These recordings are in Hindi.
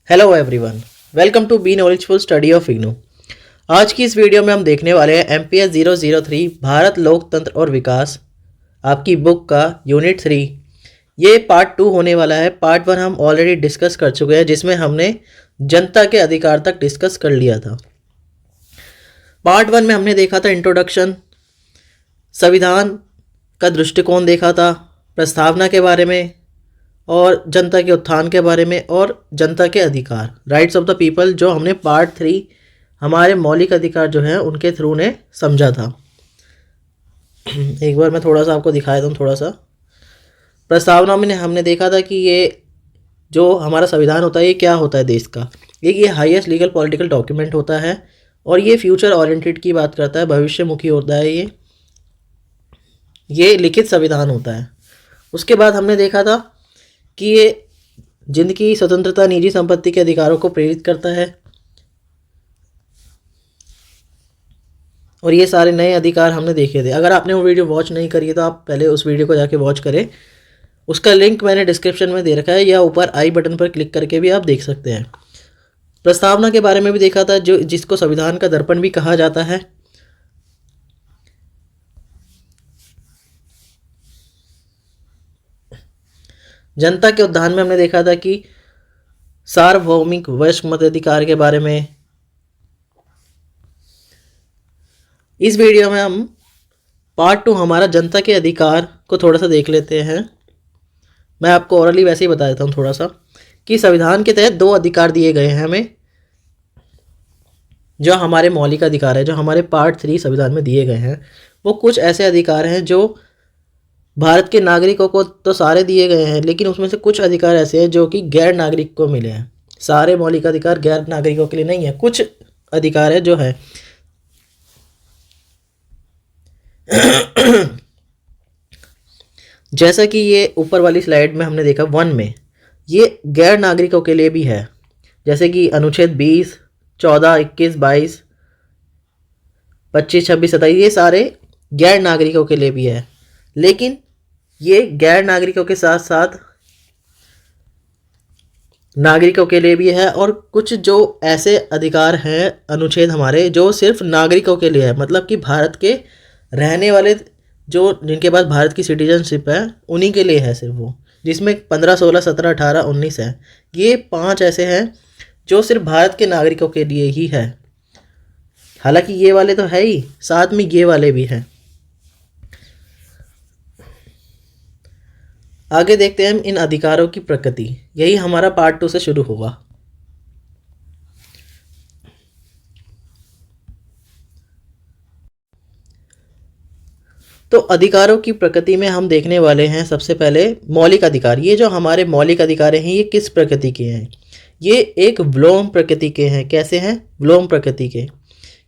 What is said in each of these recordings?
Hello everyone, welcome to be knowledgeful study of IGNOU. आज की इस वीडियो में हम देखने वाले हैं MPS 003 भारत लोकतंत्र और विकास, आपकी बुक का यूनिट 3। ये पार्ट 2 होने वाला है। पार्ट 1 हम ऑलरेडी डिस्कस कर चुके हैं, जिसमें हमने जनता के अधिकार तक डिस्कस कर लिया था। पार्ट 1 में हमने देखा था इंट्रोडक्शन, संविधान का दृष्टिकोण देखा था, प्रस्तावना के बारे में और जनता के उत्थान के बारे में और जनता के अधिकार, राइट्स ऑफ द पीपल, जो हमने पार्ट 3 हमारे मौलिक अधिकार जो हैं उनके थ्रू ने समझा था। एक बार मैं थोड़ा सा आपको दिखाया दूँ। थोड़ा सा प्रस्तावना में हमने देखा था कि ये जो हमारा संविधान होता है ये क्या होता है देश का। ये हाईएस्ट लीगल पॉलिटिकल डॉक्यूमेंट होता है और ये फ्यूचर ओरिएंटेड की बात करता है, भविष्यमुखी होता है। ये लिखित संविधान होता है। उसके बाद हमने देखा था कि ये जिंदगी, स्वतंत्रता, निजी संपत्ति के अधिकारों को प्रेरित करता है और ये सारे नए अधिकार हमने देखे थे। अगर आपने वो वीडियो वॉच नहीं करी है तो आप पहले उस वीडियो को जाके वॉच करें। उसका लिंक मैंने डिस्क्रिप्शन में दे रखा है या ऊपर आई बटन पर क्लिक करके भी आप देख सकते हैं। प्रस्तावना के बारे में भी देखा था, जो जिसको संविधान का दर्पण भी कहा जाता है। जनता के उद्यान में हमने देखा था कि सार्वभौमिक वयस्क मताधिकार के बारे में। इस वीडियो में हम पार्ट 2 हमारा जनता के अधिकार को थोड़ा सा देख लेते हैं। मैं आपको ओरली वैसे ही बता देता हूँ थोड़ा सा कि संविधान के तहत 2 अधिकार दिए गए हैं हमें, जो हमारे मौलिक अधिकार है, जो हमारे पार्ट 3 संविधान में दिए गए हैं। वो कुछ ऐसे अधिकार हैं जो भारत के नागरिकों को तो सारे दिए गए हैं, लेकिन उसमें से कुछ अधिकार ऐसे हैं जो कि गैर नागरिक को मिले हैं। सारे मौलिक अधिकार गैर नागरिकों के लिए नहीं है, कुछ अधिकार है जो है। जैसा कि ये ऊपर वाली स्लाइड में हमने देखा 1 में, ये गैर नागरिकों के लिए भी है। जैसे कि अनुच्छेद 20, 14, 21, 22, 25, 26, 27, ये सारे गैर नागरिकों के लिए भी है। लेकिन ये गैर नागरिकों के साथ साथ नागरिकों के लिए भी है। और कुछ जो ऐसे अधिकार हैं अनुच्छेद हमारे, जो सिर्फ नागरिकों के लिए है, मतलब कि भारत के रहने वाले, जो जिनके पास भारत की सिटीजनशिप है, उन्हीं के लिए है सिर्फ वो, जिसमें 15, 16, 17, 18, 19 है। ये 5 ऐसे हैं जो सिर्फ भारत के नागरिकों के लिए ही है। हालांकि ये वाले तो है ही, साथ में ये वाले भी हैं। आगे देखते हैं हम इन अधिकारों की प्रकृति। यही हमारा पार्ट 2 से शुरू होगा। तो अधिकारों की प्रकृति में हम देखने वाले हैं सबसे पहले मौलिक अधिकार। ये जो हमारे मौलिक अधिकार हैं ये किस प्रकृति के हैं? ये एक व्योम प्रकृति के हैं। कैसे हैं? व्योम प्रकृति के,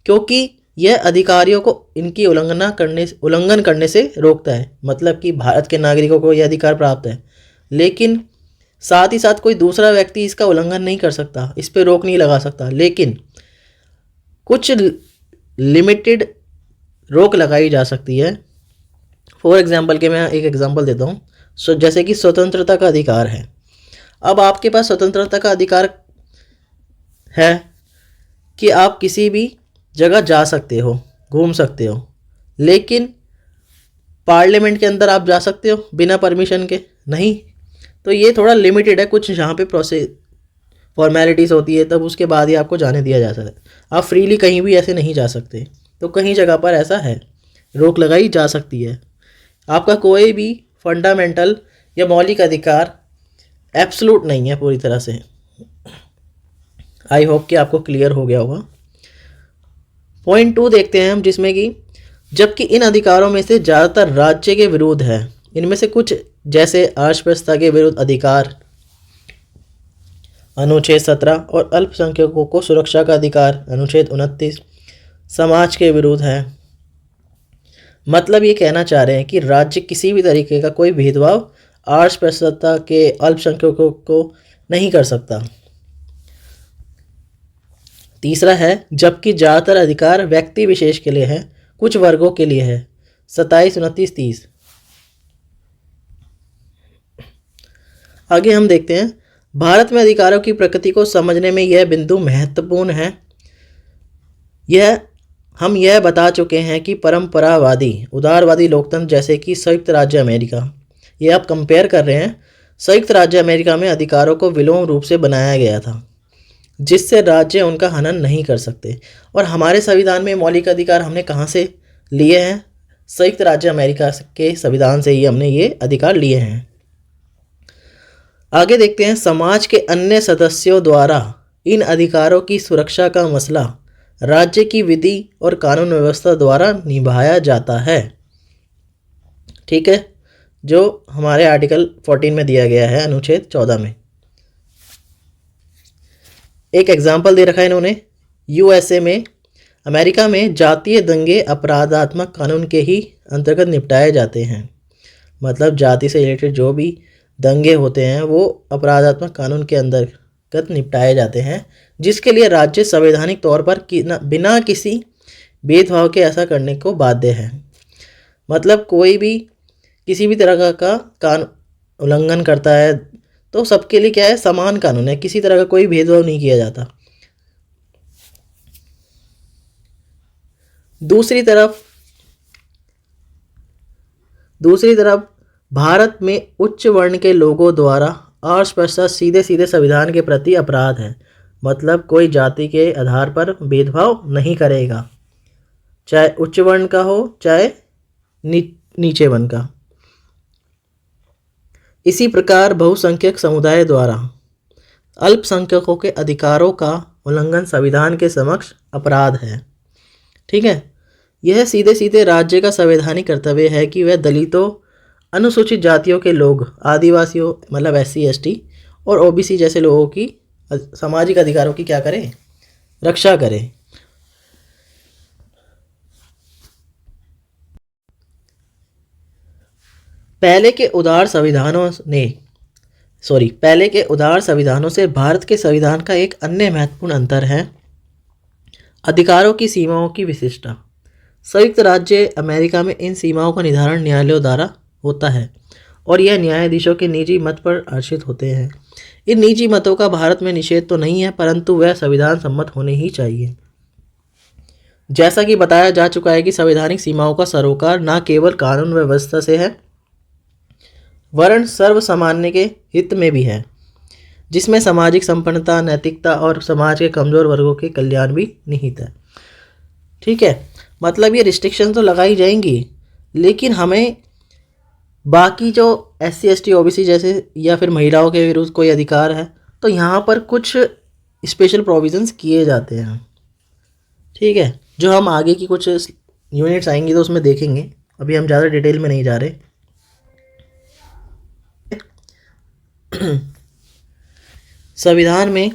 क्योंकि यह अधिकारियों को इनकी उल्लंघन करने से रोकता है। मतलब कि भारत के नागरिकों को यह अधिकार प्राप्त है, लेकिन साथ ही साथ कोई दूसरा व्यक्ति इसका उल्लंघन नहीं कर सकता, इस पर रोक नहीं लगा सकता। लेकिन कुछ लिमिटेड रोक लगाई जा सकती है। फॉर एग्जाम्पल के मैं एक एग्जाम्पल देता हूँ। जैसे कि स्वतंत्रता का अधिकार है। अब आपके पास स्वतंत्रता का अधिकार है कि आप किसी भी जगह जा सकते हो, घूम सकते हो, लेकिन पार्लियामेंट के अंदर आप जा सकते हो बिना परमिशन के? नहीं। तो ये थोड़ा लिमिटेड है। कुछ यहाँ पे प्रोसेस फॉर्मेलिटीज़ होती है, तब उसके बाद ही आपको जाने दिया जा सकता है। आप फ्रीली कहीं भी ऐसे नहीं जा सकते। तो कहीं जगह पर ऐसा है, रोक लगाई जा सकती है। आपका कोई भी फंडामेंटल या मौलिक अधिकार एब्सोल्यूट नहीं है पूरी तरह से। आई होप कि आपको क्लियर हो गया होगा। पॉइंट 2 देखते हैं हम, जिसमें कि जबकि इन अधिकारों में से ज़्यादातर राज्य के विरुद्ध है। इनमें से कुछ जैसे अस्पृश्यता के विरुद्ध अधिकार, अनुच्छेद 17, और अल्पसंख्यकों को सुरक्षा का अधिकार, अनुच्छेद 29, समाज के विरुद्ध है। मतलब ये कहना चाह रहे हैं कि राज्य किसी भी तरीके का कोई भेदभाव अस्पृश्यता के, अल्पसंख्यकों को नहीं कर सकता। तीसरा है, जबकि ज़्यादातर अधिकार व्यक्ति विशेष के लिए है, कुछ वर्गों के लिए है, 27, 29, 30। आगे हम देखते हैं भारत में अधिकारों की प्रकृति को समझने में यह बिंदु महत्वपूर्ण है। हम यह बता चुके हैं कि परंपरावादी उदारवादी लोकतंत्र जैसे कि संयुक्त राज्य अमेरिका, ये आप कंपेयर कर रहे हैं, संयुक्त राज्य अमेरिका में अधिकारों को विलोम रूप से बनाया गया था जिससे राज्य उनका हनन नहीं कर सकते। और हमारे संविधान में मौलिक अधिकार हमने कहाँ से लिए हैं? संयुक्त राज्य अमेरिका के संविधान से ही हमने ये अधिकार लिए हैं। आगे देखते हैं, समाज के अन्य सदस्यों द्वारा इन अधिकारों की सुरक्षा का मसला राज्य की विधि और कानून व्यवस्था द्वारा निभाया जाता है। ठीक है, जो हमारे आर्टिकल 14 में दिया गया है, अनुच्छेद 14 में। एक एग्जाम्पल दे रखा है इन्होंने, यूएसए में, अमेरिका में जातीय दंगे अपराधात्मक कानून के ही अंतर्गत निपटाए जाते हैं। मतलब जाति से रिलेटेड जो भी दंगे होते हैं वो अपराधात्मक कानून के अंतर्गत निपटाए जाते हैं, जिसके लिए राज्य संवैधानिक तौर पर बिना किसी भेदभाव के ऐसा करने को बाध्य है। मतलब कोई भी किसी भी तरह का कानून उल्लंघन करता है तो सबके लिए क्या है, समान कानून है, किसी तरह का कोई भेदभाव नहीं किया जाता। दूसरी तरफ भारत में उच्च वर्ण के लोगों द्वारा अस्पृश्यता सीधे सीधे संविधान के प्रति अपराध है। मतलब कोई जाति के आधार पर भेदभाव नहीं करेगा, चाहे उच्च वर्ण का हो चाहे नीचे वर्ण का। इसी प्रकार बहुसंख्यक समुदाय द्वारा अल्पसंख्यकों के अधिकारों का उल्लंघन संविधान के समक्ष अपराध है। ठीक है, यह सीधे सीधे राज्य का संवैधानिक कर्तव्य है कि वह दलितों, अनुसूचित जातियों के लोग, आदिवासियों मतलब SC ST और OBC जैसे लोगों की सामाजिक अधिकारों की क्या करें, रक्षा करें। पहले के उदार संविधानों से भारत के संविधान का एक अन्य महत्वपूर्ण अंतर है अधिकारों की सीमाओं की विशिष्टता। संयुक्त राज्य अमेरिका में इन सीमाओं का निर्धारण न्यायालयों द्वारा होता है और यह न्यायाधीशों के निजी मत पर आश्रित होते हैं। इन निजी मतों का भारत में निषेध तो नहीं है, परंतु वह संविधान सम्मत होने ही चाहिए। जैसा कि बताया जा चुका है कि संवैधानिक सीमाओं का सरोकार न केवल कानून व्यवस्था से है वरन सर्वसामान्य के हित में भी है, जिसमें सामाजिक संपन्नता, नैतिकता और समाज के कमजोर वर्गों के कल्याण भी निहित है। ठीक है, मतलब ये रिस्ट्रिक्शन तो लगाई जाएंगी, लेकिन हमें बाकी जो SC ST OBC जैसे या फिर महिलाओं के विरुद्ध कोई अधिकार है तो यहाँ पर कुछ स्पेशल प्रोविजंस किए जाते हैं। ठीक है, जो हम आगे की कुछ यूनिट्स आएंगी तो उसमें देखेंगे, अभी हम ज़्यादा डिटेल में नहीं जा रहे। संविधान में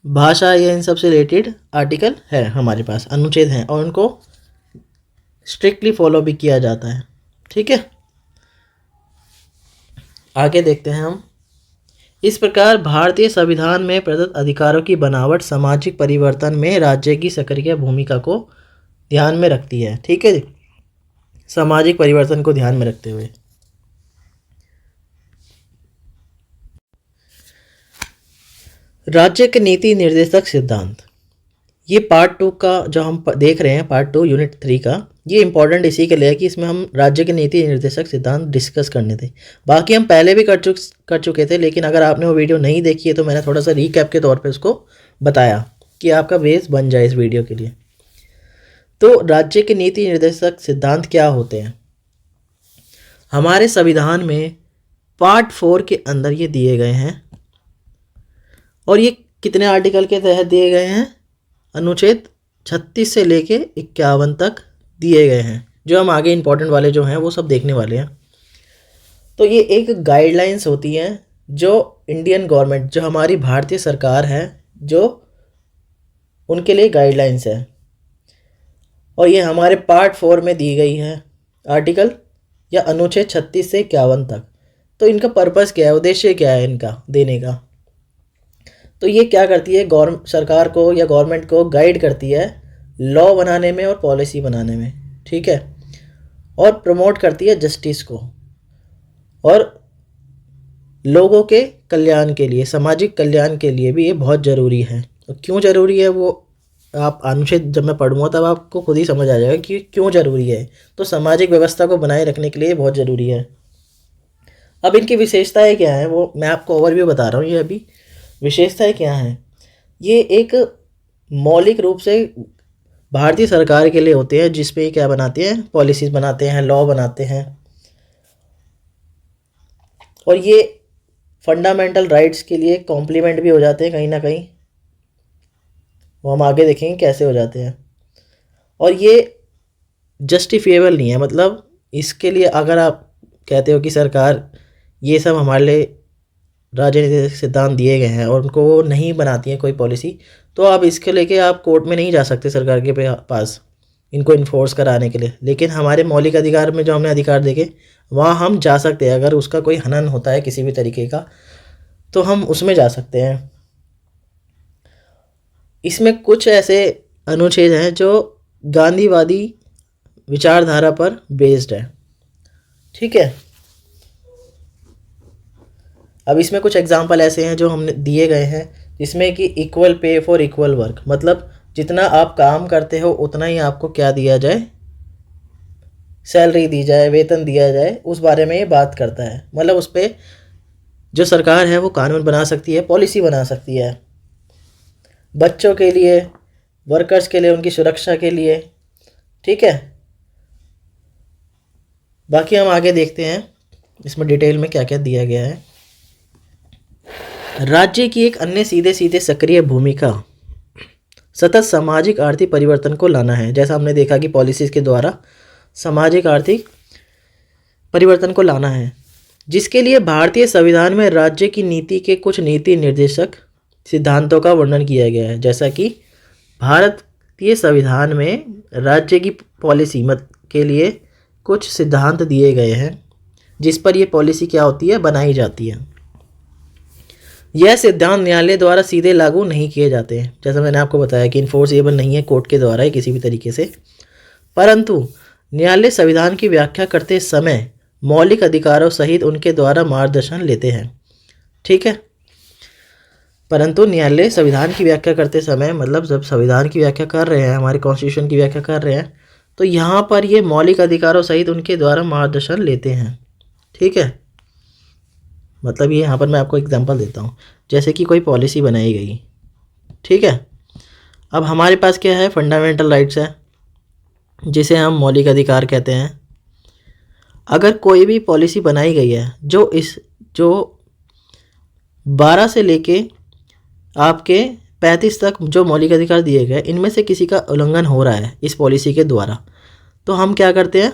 भाषा या इन सब से रिलेटेड आर्टिकल है हमारे पास, अनुच्छेद हैं और उनको स्ट्रिक्टली फॉलो भी किया जाता है। ठीक है, आगे देखते हैं हम। इस प्रकार भारतीय संविधान में प्रदत्त अधिकारों की बनावट सामाजिक परिवर्तन में राज्य की सक्रिय भूमिका को ध्यान में रखती है। ठीक है, सामाजिक परिवर्तन को ध्यान में रखते हुए राज्य के नीति निर्देशक सिद्धांत, ये पार्ट 2 का जो हम देख रहे हैं, पार्ट 2 यूनिट 3 का, ये इंपॉर्टेंट इसी के लिए कि इसमें हम राज्य के नीति निर्देशक सिद्धांत डिस्कस करने थे। बाकी हम पहले भी कर चुके थे, लेकिन अगर आपने वो वीडियो नहीं देखी है तो मैंने थोड़ा सा रीकैप के तौर पे उसको बताया कि आपका बेस बन जाए इस वीडियो के लिए। तो राज्य के नीति निर्देशक सिद्धांत क्या होते हैं? हमारे संविधान में पार्ट 4 के अंदर ये दिए गए हैं और ये कितने आर्टिकल के तहत दिए गए हैं? अनुच्छेद 36 से लेके 51 तक दिए गए हैं, जो हम आगे इंपॉर्टेंट वाले जो हैं वो सब देखने वाले हैं। तो ये एक गाइडलाइंस होती हैं जो इंडियन गवर्नमेंट, जो हमारी भारतीय सरकार है, जो उनके लिए गाइडलाइंस है, और ये हमारे पार्ट 4 में दी गई है आर्टिकल या अनुच्छेद 36 से 51 तक। तो इनका पर्पस क्या है, उद्देश्य क्या है इनका देने का? तो ये क्या करती है, सरकार को या गवर्नमेंट को गाइड करती है लॉ बनाने में और पॉलिसी बनाने में। ठीक है, और प्रमोट करती है जस्टिस को और लोगों के कल्याण के लिए, सामाजिक कल्याण के लिए भी ये बहुत ज़रूरी है। तो क्यों ज़रूरी है वो आप अनुच्छेद जब मैं पढ़ूँगा तब आपको खुद ही समझ आ जाएगा कि क्यों ज़रूरी है। तो सामाजिक व्यवस्था को बनाए रखने के लिए बहुत ज़रूरी है। अब इनकी विशेषताएं क्या हैं वो मैं आपको ओवरव्यू बता रहा हूँ। ये अभी विशेषताएं क्या हैं, ये एक मौलिक रूप से भारतीय सरकार के लिए होते हैं, जिस पे ये क्या बनाते हैं, पॉलिसीज़ बनाते हैं, लॉ बनाते हैं। और ये फंडामेंटल राइट्स के लिए कॉम्प्लीमेंट भी हो जाते हैं कहीं ना कहीं, वो हम आगे देखेंगे कैसे हो जाते हैं। और ये जस्टिफिएबल नहीं है, मतलब इसके लिए अगर आप कहते हो कि सरकार ये सब हमारे लिए राजनीतिक सिद्धांत दिए गए हैं और उनको वो नहीं बनाती है कोई पॉलिसी, तो आप इसके लेके आप कोर्ट में नहीं जा सकते सरकार के पास इनको इन्फोर्स कराने के लिए। लेकिन हमारे मौलिक अधिकार में जो हमने अधिकार देखे वहाँ हम जा सकते हैं। अगर उसका कोई हनन होता है किसी भी तरीके का तो हम उसमें जा सकते हैं। इसमें कुछ ऐसे अनुच्छेद हैं जो गांधीवादी विचारधारा पर बेस्ड है, ठीक है। अब इसमें कुछ एग्जाम्पल ऐसे हैं जो हमने दिए गए हैं, जिसमें कि equal pay for equal work, मतलब जितना आप काम करते हो उतना ही आपको क्या दिया जाए, सैलरी दी जाए, वेतन दिया जाए, उस बारे में ये बात करता है। मतलब उस पर जो सरकार है वो कानून बना सकती है, पॉलिसी बना सकती है, बच्चों के लिए, वर्कर्स के लिए, उनकी सुरक्षा के लिए, ठीक है। बाकी हम आगे देखते हैं इसमें डिटेल में क्या क्या दिया गया है। राज्य की एक अन्य सीधे सीधे सक्रिय भूमिका सतत सामाजिक आर्थिक परिवर्तन को लाना है। जैसा हमने देखा कि पॉलिसीज़ के द्वारा सामाजिक आर्थिक परिवर्तन को लाना है, जिसके लिए भारतीय संविधान में राज्य की नीति के कुछ नीति निर्देशक सिद्धांतों का वर्णन किया गया है। जैसा कि भारतीय संविधान में राज्य की पॉलिसी मत के लिए कुछ सिद्धांत दिए गए हैं, जिस पर ये पॉलिसी क्या होती है, बनाई जाती है। यह सिद्धांत न्यायालय द्वारा सीधे लागू नहीं किए जाते हैं, जैसा मैंने आपको बताया कि इन्फोर्सेबल नहीं है कोर्ट के द्वारा ही किसी भी तरीके से, परंतु न्यायालय संविधान की व्याख्या करते समय मौलिक अधिकारों सहित उनके द्वारा मार्गदर्शन लेते हैं, ठीक है। परंतु न्यायालय संविधान की व्याख्या करते समय, मतलब जब संविधान की व्याख्या कर रहे हैं, हमारे कॉन्स्टिट्यूशन की व्याख्या कर रहे हैं, तो यहाँ पर ये मौलिक अधिकारों सहित उनके द्वारा मार्गदर्शन लेते हैं, ठीक है। मतलब ये यहाँ पर मैं आपको एग्जांपल देता हूँ, जैसे कि कोई पॉलिसी बनाई गई, ठीक है। अब हमारे पास क्या है, फंडामेंटल राइट्स है, जिसे हम मौलिक अधिकार कहते हैं। अगर कोई भी पॉलिसी बनाई गई है जो 12 से लेके आपके 35 तक जो मौलिक अधिकार दिए गए, इनमें से किसी का उल्लंघन हो रहा है इस पॉलिसी के द्वारा, तो हम क्या करते हैं,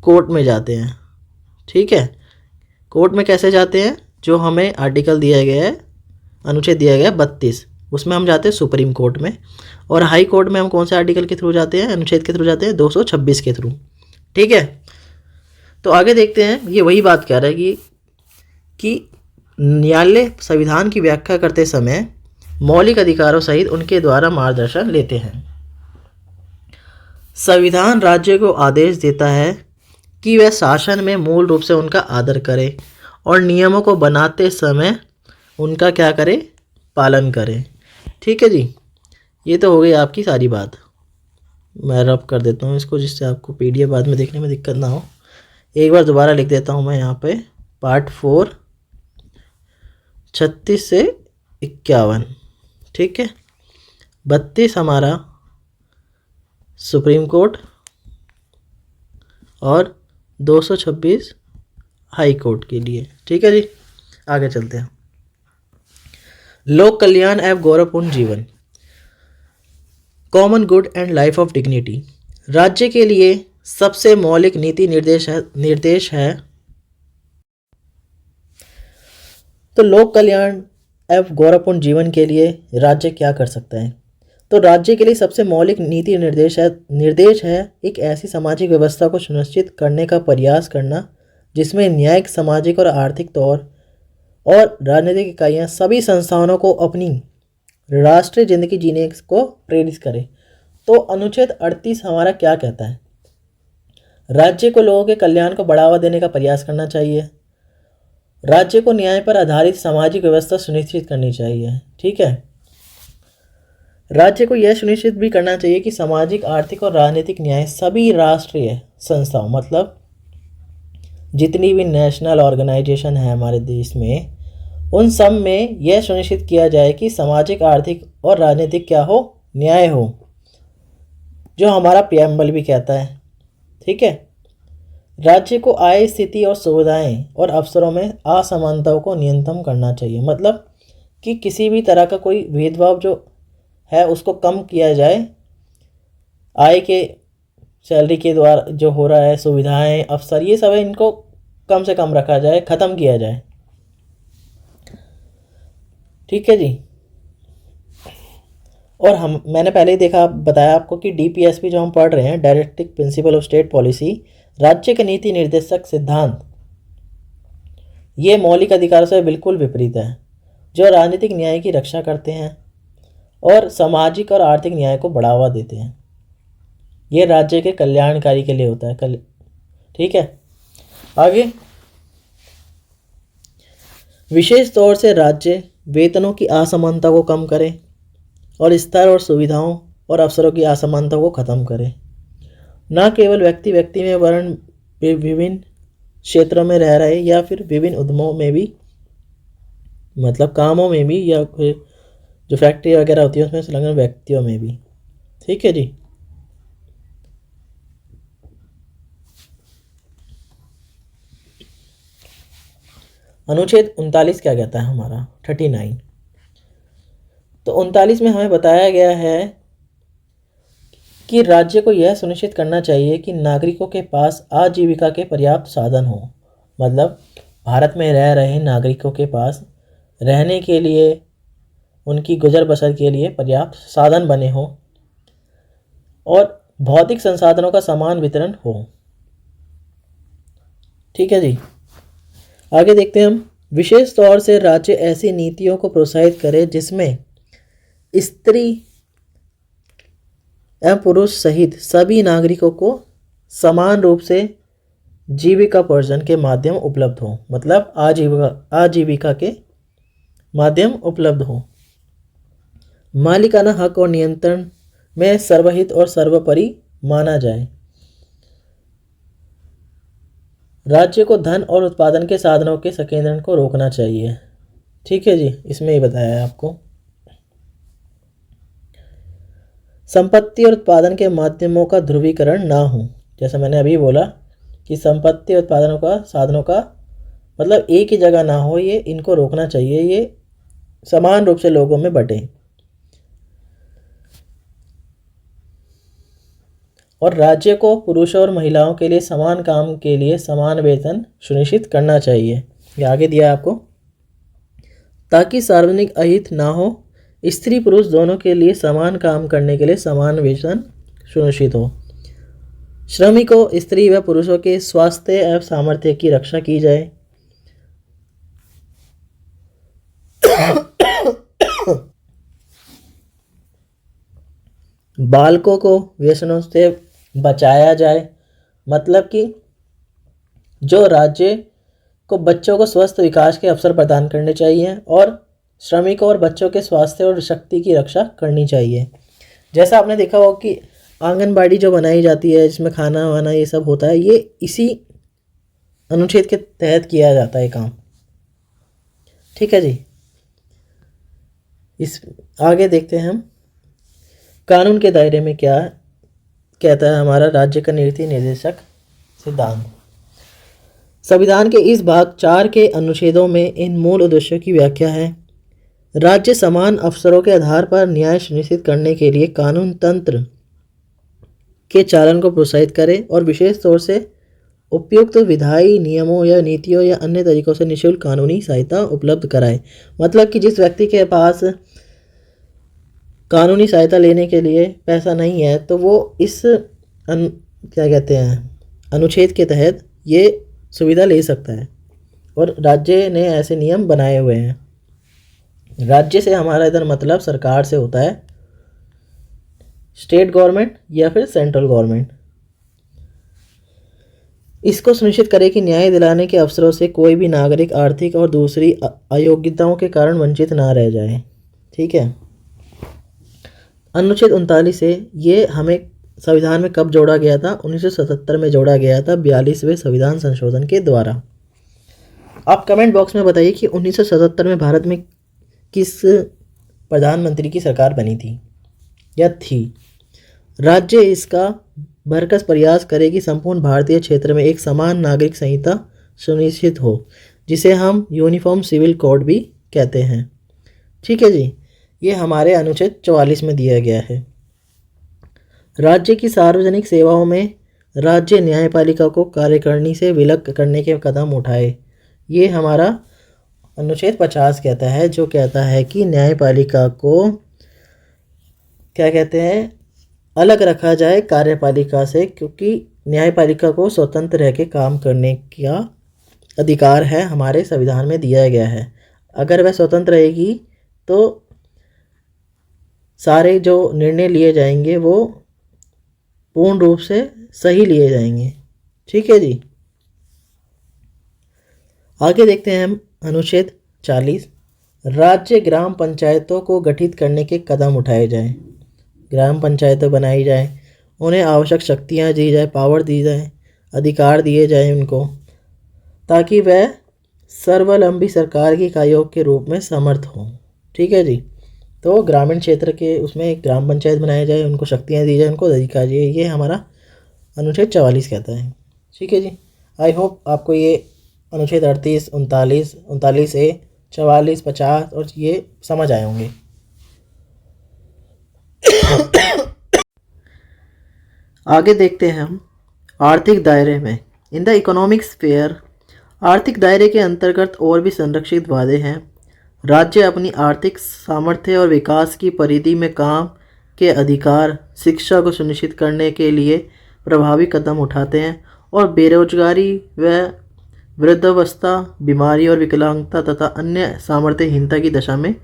कोर्ट में जाते हैं, ठीक है। कोर्ट में कैसे जाते हैं, जो हमें आर्टिकल दिया गया है, अनुच्छेद दिया गया है 32, उसमें हम जाते हैं सुप्रीम कोर्ट में। और हाई कोर्ट में हम कौन से आर्टिकल के थ्रू जाते हैं, अनुच्छेद के थ्रू जाते हैं 226 के थ्रू, ठीक है। तो आगे देखते हैं, ये वही बात कह रहा है कि न्यायालय संविधान की व्याख्या करते समय मौलिक अधिकारों सहित उनके द्वारा मार्गदर्शन लेते हैं। संविधान राज्य को आदेश देता है कि वह शासन में मूल रूप से उनका आदर करे और नियमों को बनाते समय उनका क्या करे, पालन करे, ठीक है जी। ये तो हो गई आपकी सारी बात। मैं रब कर देता हूँ इसको, जिससे आपको पीडीएफ बाद में देखने में दिक्कत ना हो। एक बार दोबारा लिख देता हूँ मैं यहाँ पे, पार्ट 4 36 से 51, ठीक है। 32 हमारा सुप्रीम कोर्ट और 226 हाई कोर्ट के लिए, ठीक है जी। आगे चलते हैं। लोक कल्याण एवं गौरवपूर्ण जीवन, common good and life of dignity, राज्य के लिए सबसे मौलिक नीति निर्देश है। तो लोक कल्याण एवं गौरवपूर्ण जीवन के लिए राज्य क्या कर सकता है, तो राज्य के लिए सबसे मौलिक नीति निर्देश है एक ऐसी सामाजिक व्यवस्था को सुनिश्चित करने का प्रयास करना जिसमें न्यायिक, सामाजिक और आर्थिक तौर और राजनीतिक इकाइयाँ सभी संस्थानों को अपनी राष्ट्रीय जिंदगी जीने को प्रेरित करें। तो अनुच्छेद 38 हमारा क्या कहता है, राज्य को लोगों के कल्याण को बढ़ावा देने का प्रयास करना चाहिए, राज्य को न्याय पर आधारित सामाजिक व्यवस्था सुनिश्चित करनी चाहिए। ठीक है, राज्य को यह सुनिश्चित भी करना चाहिए कि सामाजिक, आर्थिक और राजनीतिक न्याय सभी राष्ट्रीय संस्थाओं, मतलब जितनी भी नेशनल ऑर्गेनाइजेशन है हमारे देश में, उन सब में यह सुनिश्चित किया जाए कि सामाजिक, आर्थिक और राजनीतिक क्या हो, न्याय हो, जो हमारा प्रियम्बल भी कहता है। ठीक है, राज्य को आय, स्थिति और सुविधाएं और अवसरों में असमानताओं को न्यूनतम करना चाहिए, मतलब कि किसी भी तरह का कोई भेदभाव जो है उसको कम किया जाए। आय के, सैलरी के द्वारा जो हो रहा है, सुविधाएं, अवसर, ये सब है, इनको कम से कम रखा जाए, ख़त्म किया जाए। ठीक है जी। और मैंने पहले ही बताया आपको कि डीपीएसपी जो हम पढ़ रहे हैं, directive principle of state policy, राज्य के नीति निर्देशक सिद्धांत, ये मौलिक अधिकारों से बिल्कुल विपरीत है, जो राजनीतिक न्याय की रक्षा करते हैं और सामाजिक और आर्थिक न्याय को बढ़ावा देते हैं। ये राज्य के कल्याणकारी के लिए होता है। ठीक है, आगे विशेष तौर से राज्य वेतनों की असमानता को कम करे और स्तर और सुविधाओं और अवसरों की असमानता को ख़त्म करे। न केवल व्यक्ति में, वर्ण विभिन्न क्षेत्रों में रह रहे या फिर विभिन्न उद्यमों में भी, मतलब कामों में भी, या फिर जो फैक्ट्री वगैरह होती है उसमें संलग्न व्यक्तियों में भी। ठीक है जी। अनुच्छेद 39 क्या कहता है हमारा, 39। तो 39 में हमें बताया गया है कि राज्य को यह सुनिश्चित करना चाहिए कि नागरिकों के पास आजीविका के पर्याप्त साधन हो, मतलब भारत में रह रहे नागरिकों के पास रहने के लिए, उनकी गुजर बसर के लिए पर्याप्त साधन बने हों और भौतिक संसाधनों का समान वितरण हो। ठीक है जी। आगे देखते हैं हम। विशेष तौर से राज्य ऐसी नीतियों को प्रोत्साहित करे जिसमें स्त्री एवं पुरुष सहित सभी नागरिकों को समान रूप से जीविकापार्जन के माध्यम उपलब्ध हो, मतलब आजीविका के माध्यम उपलब्ध हो। मालिकाना हक और नियंत्रण में सर्वहित और सर्वोपरि माना जाए। राज्य को धन और उत्पादन के साधनों के संकेंद्रण को रोकना चाहिए। ठीक है जी, इसमें ही बताया है आपको। संपत्ति और उत्पादन के माध्यमों का ध्रुवीकरण ना हो, जैसा मैंने अभी बोला कि संपत्ति और उत्पादनों का, साधनों का मतलब एक ही जगह ना हो, ये इनको रोकना चाहिए, ये समान रूप से लोगों में बटे। और राज्य को पुरुषों और महिलाओं के लिए समान काम के लिए समान वेतन सुनिश्चित करना चाहिए। ये आगे दिया आपको, ताकि सार्वजनिक अहित ना हो, स्त्री पुरुष दोनों के लिए समान काम करने के लिए समान वेतन सुनिश्चित हो। श्रमिकों, स्त्री व पुरुषों के स्वास्थ्य एवं सामर्थ्य की रक्षा की जाए। बालकों को व्यसनों से बचाया जाए, मतलब कि जो राज्य को बच्चों को स्वस्थ विकास के अवसर प्रदान करने चाहिए और श्रमिकों और बच्चों के स्वास्थ्य और शक्ति की रक्षा करनी चाहिए। जैसा आपने देखा हो कि आंगनबाड़ी जो बनाई जाती है, जिसमें खाना वाना ये सब होता है, ये इसी अनुच्छेद के तहत किया जाता है काम। ठीक है जी। इस आगे देखते हैं हम कानून के दायरे में क्या कहता है हमारा राज्य का नीति निर्देशक सिद्धांत। संविधान के इस भाग 4 के अनुच्छेदों में इन मूल उद्देश्यों की व्याख्या है। राज्य समान अवसरों के आधार पर न्याय सुनिश्चित करने के लिए कानून तंत्र के चालन को प्रोत्साहित करे और विशेष तौर से उपयुक्त विधायी नियमों या नीतियों या अन्य तरीकों से निःशुल्क कानूनी सहायता उपलब्ध कराए। मतलब कि जिस व्यक्ति के पास कानूनी सहायता लेने के लिए पैसा नहीं है, तो वो इस क्या कहते हैं अनुच्छेद के तहत ये सुविधा ले सकता है, और राज्य ने ऐसे नियम बनाए हुए हैं। राज्य से हमारा इधर मतलब सरकार से होता है, स्टेट गवर्नमेंट या फिर सेंट्रल गवर्नमेंट। इसको सुनिश्चित करें कि न्याय दिलाने के अवसरों से कोई भी नागरिक आर्थिक और दूसरी अयोग्यताओं के कारण वंचित ना रह जाए। ठीक है। अनुच्छेद 39 है, ये हमें संविधान में कब जोड़ा गया था? 1977 में जोड़ा गया था, 42वें संविधान संशोधन के द्वारा। आप कमेंट बॉक्स में बताइए कि 1977 में भारत में किस प्रधानमंत्री की सरकार बनी थी या थी। राज्य इसका भरकस प्रयास करे कि संपूर्ण भारतीय क्षेत्र में एक समान नागरिक संहिता सुनिश्चित हो, जिसे हम यूनिफॉर्म सिविल कोड भी कहते हैं। ठीक है जी, ये हमारे अनुच्छेद 44 में दिया गया है। राज्य की सार्वजनिक सेवाओं में राज्य न्यायपालिका को कार्यकारिणी से विलग करने के कदम उठाए, ये हमारा अनुच्छेद 50 कहता है, जो कहता है कि न्यायपालिका को क्या कहते हैं, अलग रखा जाए कार्यपालिका से, क्योंकि न्यायपालिका को स्वतंत्र रह के काम करने का अधिकार है, हमारे संविधान में दिया गया है। अगर वह स्वतंत्र रहेगी तो सारे जो निर्णय लिए जाएंगे वो पूर्ण रूप से सही लिए जाएंगे। ठीक है जी, आगे देखते हैं हम अनुच्छेद 40। राज्य ग्राम पंचायतों को गठित करने के कदम उठाए जाएं। ग्राम पंचायतें बनाई जाए, उन्हें आवश्यक शक्तियाँ दी जाए, पावर दी जाए, अधिकार दिए जाए उनको, ताकि वह सर्वलंबी सरकार की इकाइयों के रूप में समर्थ हों। ठीक है जी, तो ग्रामीण क्षेत्र के उसमें एक ग्राम पंचायत बनाया जाए, उनको शक्तियाँ दी जाए, उनको अधिकार दिए, ये हमारा अनुच्छेद 44 कहता है। ठीक है जी, आई होप आपको ये अनुच्छेद 38, 39 ए, 44, 50 और ये समझ आए होंगे। आगे देखते हैं हम आर्थिक दायरे में। इन द इकोनॉमिक स्फीयर, आर्थिक दायरे के अंतर्गत और भी संरक्षित वादे हैं। राज्य अपनी आर्थिक सामर्थ्य और विकास की परिधि में काम के अधिकार, शिक्षा को सुनिश्चित करने के लिए प्रभावी कदम उठाते हैं और बेरोजगारी व वृद्धावस्था, बीमारी और विकलांगता तथा अन्य सामर्थ्यहीनता की दशा में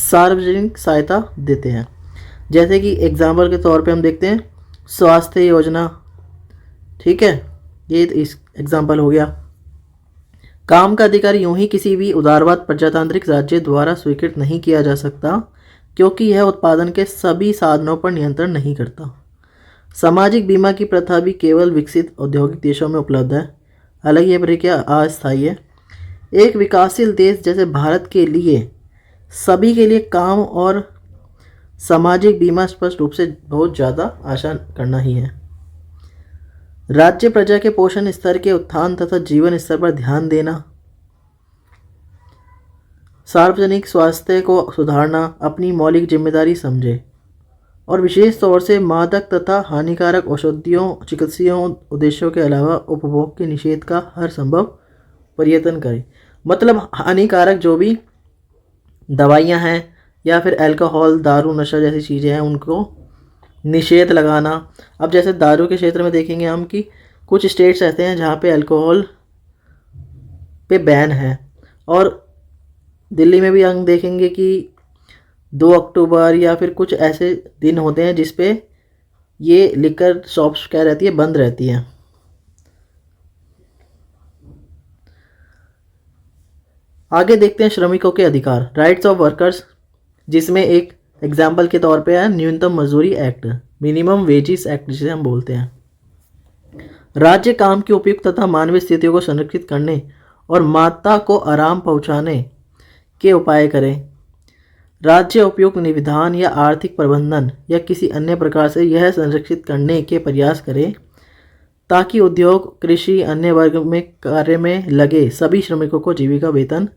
सार्वजनिक सहायता देते हैं। जैसे कि एग्जाम्पल के तौर पे हम देखते हैं स्वास्थ्य योजना। ठीक है, ये इस एग्जाम्पल हो गया। काम का अधिकार यूं ही किसी भी उदारवाद प्रजातांत्रिक राज्य द्वारा स्वीकृत नहीं किया जा सकता, क्योंकि यह उत्पादन के सभी साधनों पर नियंत्रण नहीं करता। सामाजिक बीमा की प्रथा भी केवल विकसित औद्योगिक देशों में उपलब्ध है, हालांकि यह प्रक्रिया अस्थायी है। एक विकासशील देश जैसे भारत के लिए सभी के लिए काम और सामाजिक बीमा स्पष्ट रूप से बहुत ज़्यादा आसान करना ही है। राज्य प्रजा के पोषण स्तर के उत्थान तथा जीवन स्तर पर ध्यान देना, सार्वजनिक स्वास्थ्य को सुधारना अपनी मौलिक जिम्मेदारी समझे और विशेष तौर से मादक तथा हानिकारक औषधियों, चिकित्सीय उद्देश्यों के अलावा उपभोग के निषेध का हर संभव प्रयत्न करें। मतलब हानिकारक जो भी दवाइयाँ हैं या फिर अल्कोहल, दारू, नशा जैसी चीज़ें हैं, उनको निषेध लगाना। अब जैसे दारू के क्षेत्र में देखेंगे हम कि कुछ स्टेट्स ऐसे हैं जहाँ पे अल्कोहल पे बैन है, और दिल्ली में भी हम देखेंगे कि 2 अक्टूबर या फिर कुछ ऐसे दिन होते हैं जिस पे ये लिकर शॉप्स क्या रहती है, बंद रहती हैं। आगे देखते हैं श्रमिकों के अधिकार, राइट्स ऑफ वर्कर्स, जिसमें एक एग्जाम्पल के तौर पे है न्यूनतम मजदूरी एक्ट, मिनिमम वेजेस एक्ट जिसे हम बोलते हैं। राज्य काम की उपयुक्त तथा मानवीय स्थितियों को संरक्षित करने और माता को आराम पहुंचाने के उपाय करें। राज्य उपयुक्त निविधान या आर्थिक प्रबंधन या किसी अन्य प्रकार से यह संरक्षित करने के प्रयास करें ताकि उद्योग, कृषि, अन्य वर्ग में कार्य में लगे सभी श्रमिकों को जीविका वेतन,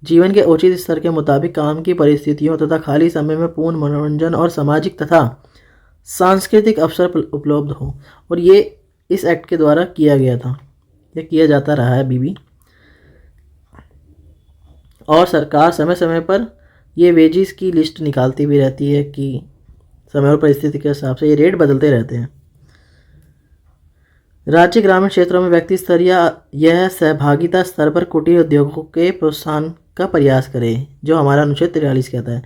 जीवन के उचित स्तर के मुताबिक काम की परिस्थितियों तथा खाली समय में पूर्ण मनोरंजन और सामाजिक तथा सांस्कृतिक अवसर उपलब्ध हो। और ये इस एक्ट के द्वारा किया गया था, यह किया जाता रहा है अभी भी। और सरकार समय समय पर ये वेजेस की लिस्ट निकालती भी रहती है कि समय और परिस्थिति के हिसाब से ये रेट बदलते रहते हैं। राज्य ग्रामीण क्षेत्रों में व्यक्ति स्तर या यह सहभागिता स्तर पर कुटीर उद्योगों के प्रोत्साहन का प्रयास करें, जो हमारा अनुच्छेद 43 कहता है।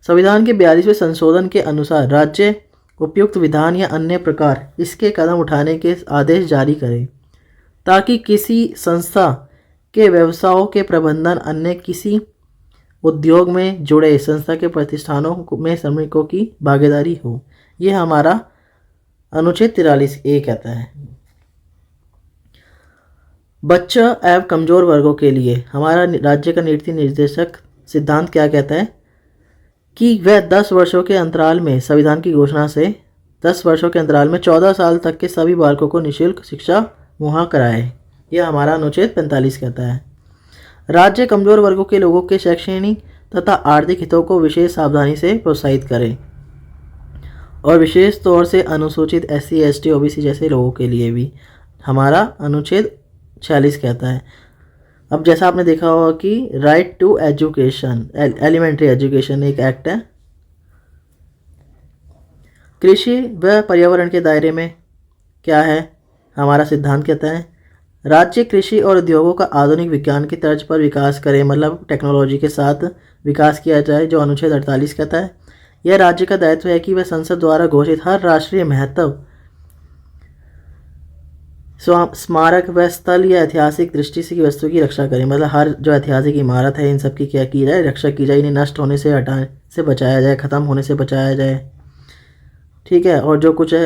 संविधान के 42वें संशोधन के अनुसार राज्य उपयुक्त विधान या अन्य प्रकार इसके कदम उठाने के आदेश जारी करें। ताकि किसी संस्था के व्यवसायों के प्रबंधन अन्य किसी उद्योग में जुड़े संस्था के प्रतिष्ठानों में श्रमिकों की भागीदारी हो। ये हमारा अनुच्छेद 43A कहता है। बच्चा एवं कमजोर वर्गों के लिए हमारा राज्य का नीति निर्देशक सिद्धांत क्या कहता है कि वह 10 वर्षों के अंतराल में संविधान की घोषणा से 10 वर्षों के अंतराल में 14 साल तक के सभी बालकों को निःशुल्क शिक्षा मुहैया कराए। यह हमारा अनुच्छेद 45 कहता है। राज्य कमजोर वर्गों के लोगों के शैक्षणिक तथा आर्थिक हितों को विशेष सावधानी से प्रोत्साहित करें और विशेष तौर से अनुसूचित SC ST OBC जैसे लोगों के लिए भी हमारा अनुच्छेद 46 कहता है। अब जैसा आपने देखा होगा कि right to education, elementary education एक एक्ट है। कृषि व पर्यावरण के दायरे में क्या है, हमारा सिद्धांत कहता है राज्य कृषि और उद्योगों का आधुनिक विज्ञान की तर्ज पर विकास करे, मतलब टेक्नोलॉजी के साथ विकास किया जाए, जो अनुच्छेद 48 कहता है। यह राज्य का दायित्व है कि वह संसद द्वारा घोषित हर राष्ट्रीय महत्व स्मारक व स्थल या ऐतिहासिक दृष्टि से वस्तु की रक्षा करें, मतलब हर जो ऐतिहासिक इमारत है इन सब की क्या की जाए, रक्षा की जाए, इन्हें नष्ट होने से हटाने से बचाया जाए, ख़त्म होने से बचाया जाए, ठीक है। और जो कुछ है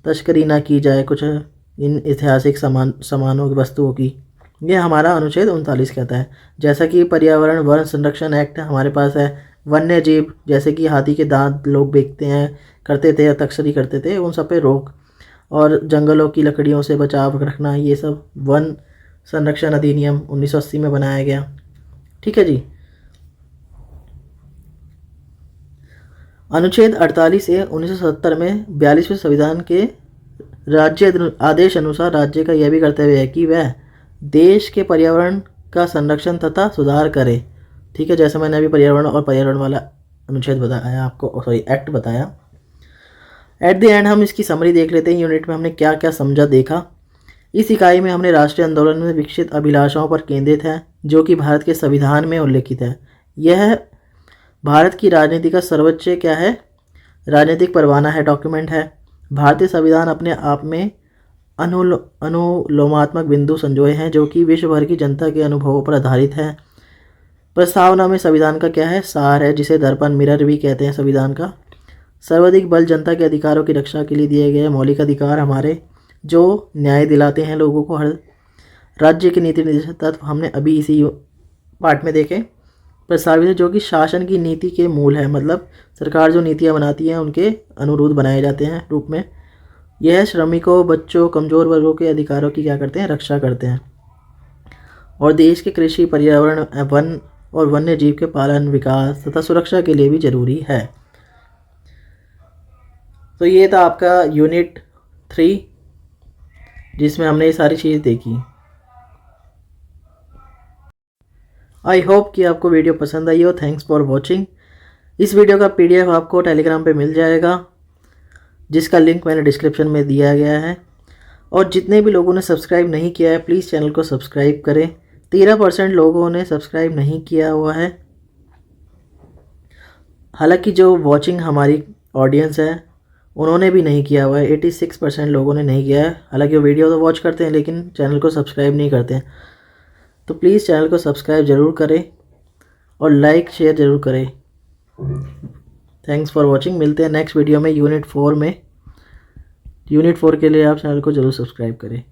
तस्करी ना की जाए कुछ इन ऐतिहासिक सामानों वस्तुओं की। ये हमारा अनुच्छेद 39 कहता है। जैसा कि पर्यावरण वन संरक्षण एक्ट हमारे पास है, वन्य जीव जैसे कि हाथी के दांत लोग बेचते हैं करते थे या तस्करी करते थे, उन सब पे रोक, और जंगलों की लकड़ियों से बचाव रखना, ये सब वन संरक्षण अधिनियम 1980 में बनाया गया, ठीक है जी। अनुच्छेद 48A 1970 में 42वें संविधान के राज्य आदेश अनुसार राज्य का यह भी कर्तव्य है कि वह देश के पर्यावरण का संरक्षण तथा सुधार करे, ठीक है। जैसे मैंने अभी पर्यावरण और पर्यावरण वाला अनुच्छेद बताया आपको, सॉरी एक्ट बताया। एट द एंड हम इसकी समरी देख लेते हैं। यूनिट में हमने क्या क्या समझा देखा। इस इकाई में हमने राष्ट्रीय आंदोलन में विकसित अभिलाषाओं पर केंद्रित है जो कि भारत के संविधान में उल्लेखित है। यह भारत की राजनीति का सर्वोच्च क्या है, राजनीतिक परवाना है, डॉक्यूमेंट है। भारतीय संविधान अपने आप में अनुलोमात्मक बिंदु संजोए हैं जो कि विश्व भर की जनता के अनुभवों पर आधारित है। प्रस्तावना में संविधान का क्या है, सार है, जिसे दर्पण मिरर भी कहते हैं संविधान का। सर्वाधिक बल जनता के अधिकारों की रक्षा के लिए दिए गए मौलिक अधिकार हमारे जो न्याय दिलाते हैं लोगों को। हर राज्य के नीति निर्देशक तत्व हमने अभी इसी पार्ट में देखे। प्रस्तावित जो कि शासन की नीति के मूल है, मतलब सरकार जो नीतियाँ बनाती हैं उनके अनुरूध बनाए जाते हैं रूप में। यह श्रमिकों, बच्चों, कमज़ोर वर्गों के अधिकारों की क्या करते हैं, रक्षा करते हैं। और देश के कृषि, पर्यावरण, वन और वन्य जीव के पालन, विकास तथा सुरक्षा के लिए भी जरूरी है। तो ये था आपका यूनिट 3 जिसमें हमने ये सारी चीज़ देखी। आई होप कि आपको वीडियो पसंद आई हो। Thanks for watching. इस वीडियो का PDF आपको टेलीग्राम पे मिल जाएगा जिसका लिंक मैंने डिस्क्रिप्शन में दिया गया है। और जितने भी लोगों ने सब्सक्राइब नहीं किया है प्लीज़ चैनल को सब्सक्राइब करें। 13% लोगों ने सब्सक्राइब नहीं किया हुआ है। हालांकि जो वॉचिंग हमारी ऑडियंस है उन्होंने भी नहीं किया हुआ है, 86% लोगों ने नहीं किया है। हालांकि वो वीडियो तो वॉच करते हैं लेकिन चैनल को सब्सक्राइब नहीं करते हैं। तो प्लीज़ चैनल को सब्सक्राइब ज़रूर करें और लाइक शेयर ज़रूर करें। Thanks for watching. मिलते हैं नेक्स्ट वीडियो में यूनिट 4 में। यूनिट 4 के लिए आप चैनल को ज़रूर सब्सक्राइब करें।